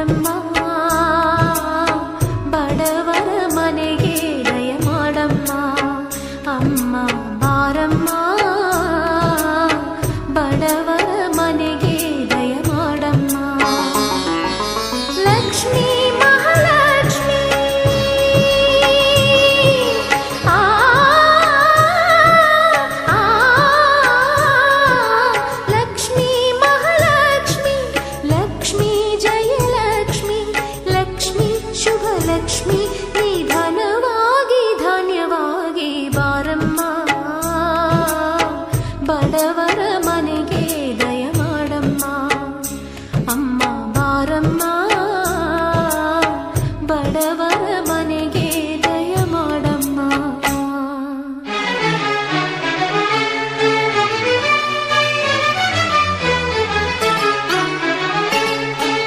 ಮಾಡಮ್ಮ, ಬಡವರ ಮನೆಗೆ ದಯ ಮಾಡಮ್ಮ. ಅಮ್ಮ ಬಾರಮ್ಮ, ಬಡವರ ಮನೆಗೆ ದಯ ಮಾಡಮ್ಮ. ಲಕ್ಷ್ಮೀ ಮಹಾಲಕ್ಷ್ಮಿ, ಆ ಲಕ್ಷ್ಮೀ ಮಹಾಲಕ್ಷ್ಮಿ, ಲಕ್ಷ್ಮೀ ಜಯಲಕ್ಷ್ಮಿ, ಲಕ್ಷ್ಮೀ ಶುಭಲಕ್ಷ್ಮಿ, ನಿಧನವಾಗಿ ಧಾನ್ಯವಾಗಿ ಬಾರಮ್ಮ, ಬಡವರ ಮನೆಗೆ ದಯ ಮಾಡಮ್ಮ. ಅಮ್ಮ ಬಾರಮ್ಮ, ಬಡವ